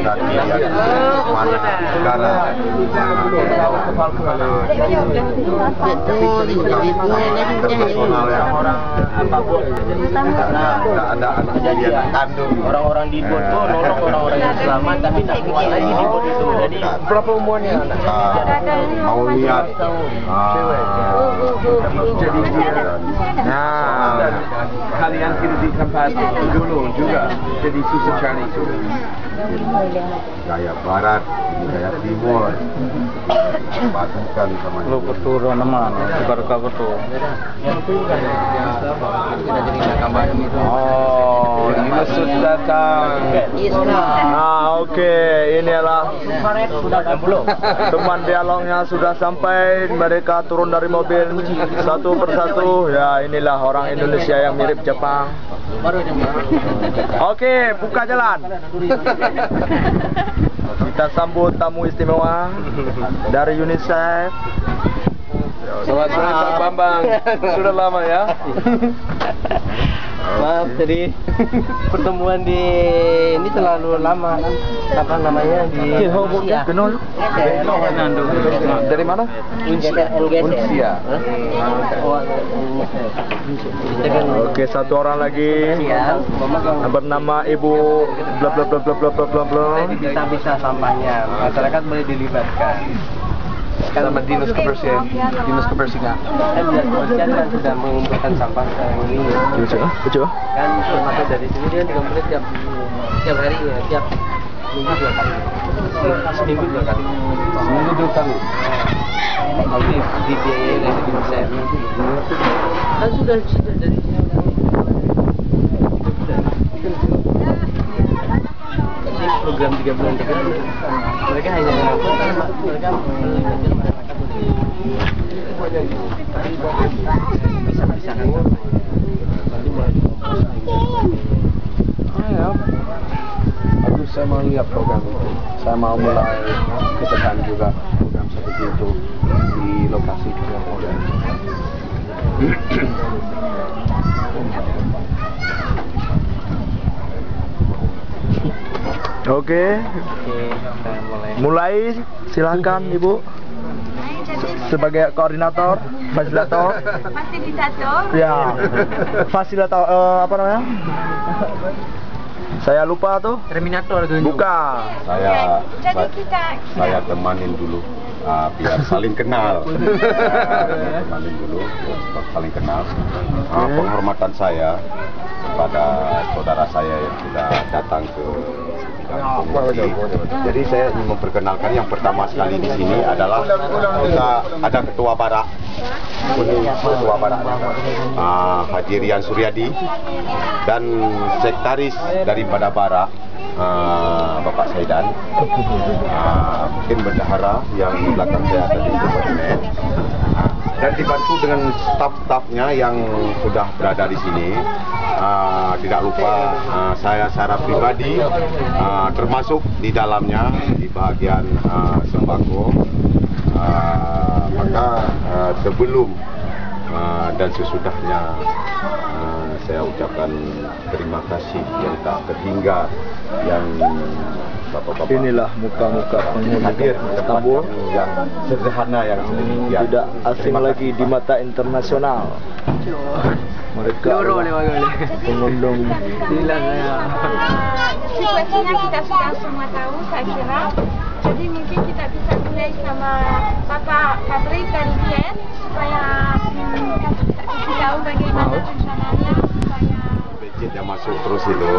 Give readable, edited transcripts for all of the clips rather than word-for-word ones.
dan dilihat mana negara. Internasional ya. Nggak ada anak kejadian kandung. Orang-orang di bot tuh nolong orang-orang yang selamat, tapi tak kuat lagi di bot itu. Jadi berapa umurnya anak? Mau lihat Jadi kalian hidup di tempat dulu juga jadi susah cari itu. gaya barat, gaya timur, padukan sama Lu keturun teman, tukar betul. Oh, ini sudah datang. Nah, oke, inilah teman dialognya sudah sampai. Mereka turun dari mobil satu persatu. Ya, inilah orang Indonesia yang mirip Jepang. Oke, buka jalan. Kita sambut tamu istimewa dari UNICEF. Selamat sore Pak Bambang. Sudah lama ya. Maaf, jadi pertemuan di ini terlalu lama. Apa namanya di Unsia. Dari mana? Unsia. Oke, satu orang lagi bernama Ibu bla bla bla bla bla bla bla bla. Bisa sampahnya, masyarakat boleh dilibatkan. Sama dinas kebersihan. Kan kebersihan kan sudah mengumpulkan sampah sekarang ini. Coba. Kan termasuk dari sini dia dikumpulkan tiap hari ya, tiap minggu 2 kali. Seminggu 2 kali. Seminggu 2 kali. Ini dibiayai dari UNICEF. Kan sudah dari program 3 bulan mereka hanya mereka bisa Aduh, saya mau lihat program itu. Saya mau mulai ke depan juga program seperti itu di lokasi yang modern. Oke, mulai silakan Ibu sebagai koordinator, fasilitator. Ya, fasilitator apa namanya? Saya lupa tuh. Terminator tuh. Bukan. saya temanin dulu biar saling kenal. Temanin dulu biar saling kenal. Penghormatan saya kepada saudara saya yang sudah datang ke jadi saya ingin memperkenalkan yang pertama sekali di sini adalah kita ada ketua barak, ketua barak Haji Rian Suryadi dan sekretaris daripada barak Bapak Saidan, mungkin bendahara yang di belakang saya tadi itu dan dibantu dengan staf-stafnya yang sudah berada di sini. Tidak lupa saya secara pribadi termasuk di dalamnya di bagian sembako. Maka sebelum dan sesudahnya saya ucapkan terima kasih yang tak terhingga yang bapak-bapak Inilah muka-muka penghuni hadir Istanbul yang sederhana yang sedemikian. tidak asing lagi di mata internasional. Mereka pengundang. Situasinya kita sudah semua tahu, saya kira. Jadi mungkin kita bisa mulai sama Bapak Fabrik dari BN supaya kita tahu bagaimana rencananya supaya budget yang masuk terus itu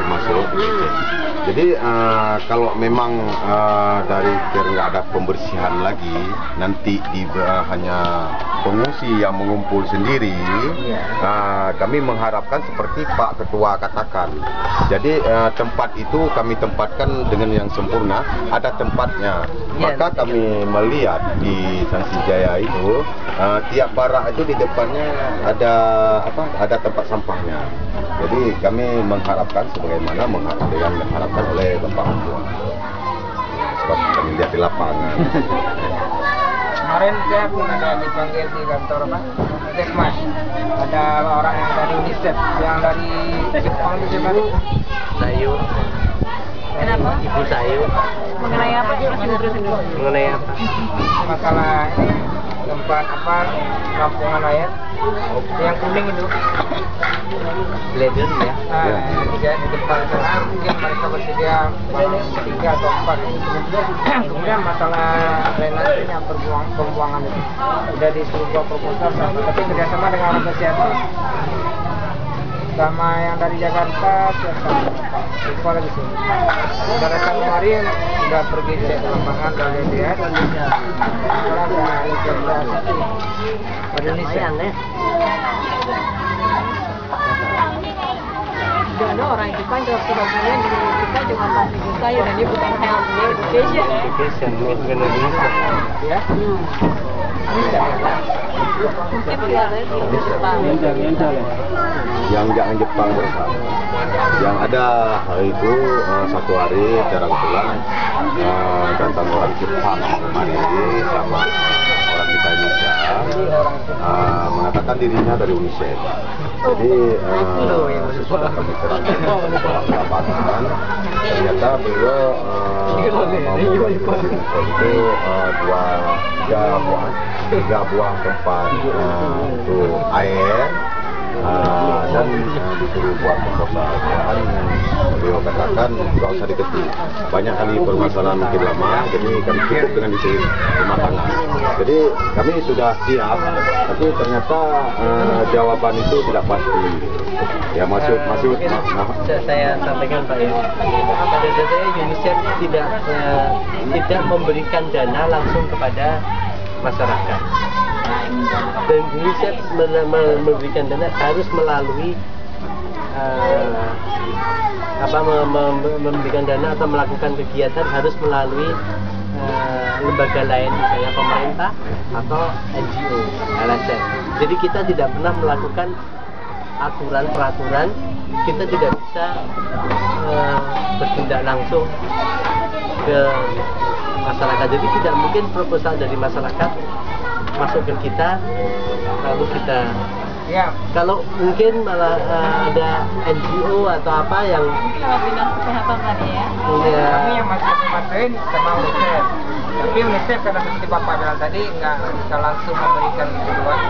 masuk. Jadi kalau memang dari nggak ada pembersihan lagi, nanti hanya pengungsi yang mengumpul sendiri. Kami mengharapkan seperti Pak Ketua katakan. Jadi tempat itu kami tempatkan dengan yang sempurna, ada tempatnya. Maka kami melihat di Sansi Jaya itu tiap barak itu di depannya ada tempat sampahnya. Jadi kami mengharapkan sebagaimana yang diharapkan oleh Bapak Ketua. Sebab kami lihat di lapangan. Kemarin saya pun ada dipanggil di kantor Desmas. Ada orang yang dari UNICEF, yang dari Jepang itu siapa? Sayu. Kenapa? Ibu saya. Mengenai apa? Terusin dulu. Mengenai apa? Masalah ini tempat apa kampung nelayan yang kuning itu. Legend ya. Nah, kemudian di depan sana mungkin mereka bersedia bangun 3 atau 4. Kemudian masalah drainasenya pembuangan itu sudah disuruh buat proposal tapi kerjasama dengan orang kesehatan sama yang dari Jakarta siapa lagi sih saudara kemarin sudah pergi cek ke lapangan dan lihat sekarang sudah Indonesia Ada orang Jepang kalau Surabaya di kita cuma pasti kita ya dan ini bukan health ini education. Education, bukan Indonesia. ya Mungkin kelihatannya di Jepang. Yang jangan Jepang bersama. Yang ada hari itu satu hari secara kebetulan datang orang Jepang kemarin sama orang kita Indonesia mengatakan dirinya dari UNICEF. Jadi sesudah kami kerahkan lapangan, ternyata beliau mau itu tiga buah tempat untuk air dan disuruh buat proposal. Beliau katakan nggak usah diketik, banyak kali permasalahan mungkin lama, jadi kami cukup dengan isi rumah tangga. Jadi kami sudah siap, tapi ternyata jawaban itu tidak pasti. Ya maksud saya sampaikan Pak ya, pada dasarnya UNICEF tidak memberikan dana langsung kepada masyarakat. Dan UNICEF memberikan dana harus melalui memberikan dana atau melakukan kegiatan harus melalui lembaga lain, misalnya pemerintah atau NGO, LSM. Jadi kita tidak pernah melakukan peraturan, kita tidak bisa bertindak langsung ke masyarakat. Jadi tidak mungkin proposal dari masyarakat masuk ke kita lalu kita kalau mungkin malah ada NGO atau apa yang Lewat dinas kesehatan tadi ya. kami yang masih masukin sama UNICEF, tapi UNICEF karena seperti Bapak bilang tadi nggak bisa langsung memberikan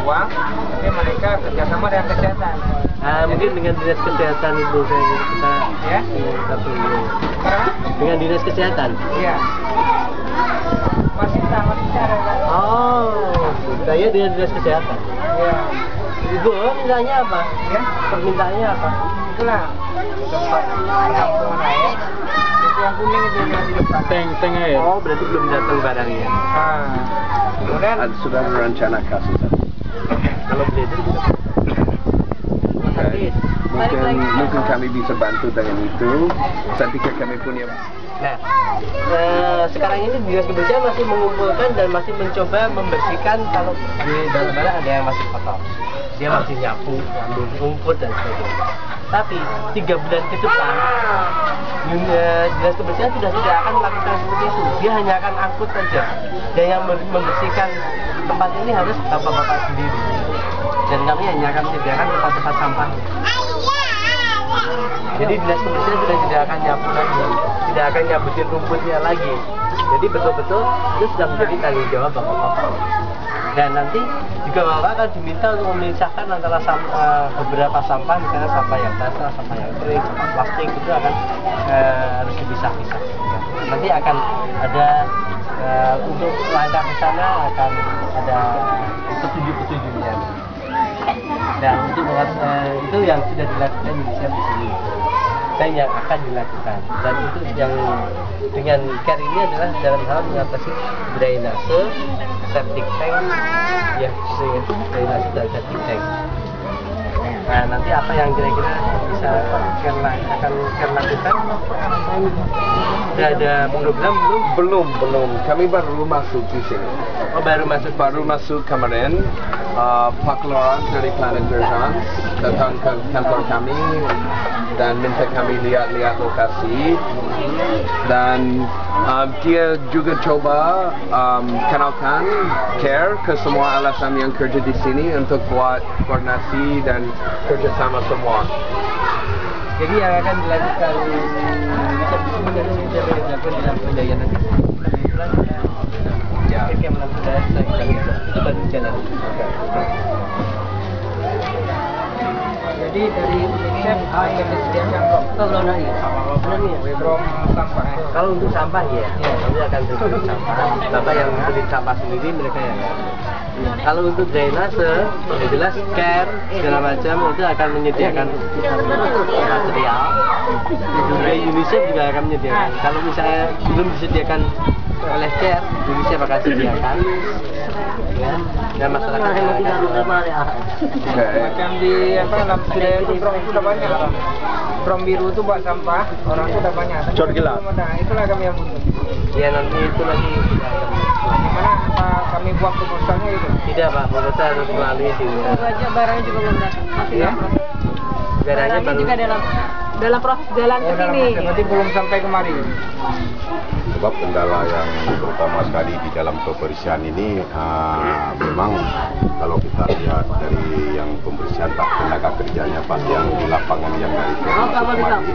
uang, tapi mereka kerjasama dengan kesehatan. mungkin dengan dinas kesehatan itu kita dengan dinas kesehatan. Iya. Masih sama bicara. Saya dengan dinas kesehatan. Iya. Ibu mintanya apa? Ya. Permintaannya apa? Itulah tempat penampungan air. Itu yang kuning itu yang di depan. Tank air. Oh, berarti belum datang barangnya. Kemudian Sudah berencana kasus. Kalau blender juga. Okay. Mungkin kami bisa bantu dengan itu. Saya pikir kami punya. Nah, sekarang ini dinas kebersihan masih mengumpulkan dan masih mencoba membersihkan kalau di dalam-dalam ada yang masih kotor. Dia masih nyapu, ambil rumput dan sebagainya. Tapi 3 bulan ke depan, dinas kebersihan sudah tidak akan melakukan seperti itu. Dia hanya akan angkut saja. Dan yang membersihkan tempat ini harus bapak-bapak sendiri. Dan kami hanya akan menyediakan tempat-tempat sampah. Jadi dinas kebersihan sudah tidak akan nyapu lagi, tidak akan nyabutin rumputnya lagi. Jadi betul-betul itu sudah menjadi tanggung jawab bapak-bapak. Dan nanti juga bapak akan diminta untuk memisahkan antara beberapa sampah, misalnya sampah yang basah, sampah yang kering, sampah plastik itu akan harus dipisah-pisah. Nanti akan ada untuk langkah ke sana akan ada petunjuk-petunjuknya. Dan untuk itu yang sudah dilakukan UNICEF di sini dan yang akan dilakukan. Dan itu yang dengan care ini adalah dalam hal mengatasi drainase, septic tank, ya drainase dan septic tank. Nah nanti apa yang kira-kira bisa akan lakukan? Sudah ada program belum? Belum. Kami baru masuk di sini. Oh baru masuk kemarin. Pak Lawrence dari Planet Urgence datang ke kantor kami dan minta kami lihat-lihat lokasi dan dia juga coba kenalkan CARE ke semua LSM yang kerja di sini untuk buat koordinasi dan kerjasama semua. Jadi yang akan dilakukan sebenarnya sudah dilakukan dalam pendayaan nanti. Ya, oke, sudah itu baru jalan. Jadi dari Unicef akan disediakan Belum lagi. from sampah. Kalau untuk sampah ya, nanti akan tutup sampah. Bapak yang tulis sampah sendiri mereka yang. Kalau untuk drainase, ya jelas care segala macam itu akan menyediakan material. Juga UNICEF juga akan menyediakan. Kalau misalnya belum disediakan oleh care, UNICEF akan sediakan. Ya, dan masyarakat yang akan Macam di apa Lamsire itu drum itu udah banyak. Drum biru itu buat sampah, orang itu udah banyak. Tapi Cor gila. belum ada. Itulah kami yang butuh. ya nanti itu lagi Gimana kami buat proposalnya itu? tidak Pak, proposal harus melalui di Barangnya juga belum datang. Masih Ya. lama. Barangnya Barangnya juga dalam proses jalan ke dalam sini. proses, berarti belum sampai kemari. Sebab kendala yang terutama sekali di dalam kebersihan ini memang kalau kita lihat dari yang pembersihan Pak, tenaga kerjanya Pak yang di lapangan yang dari kemari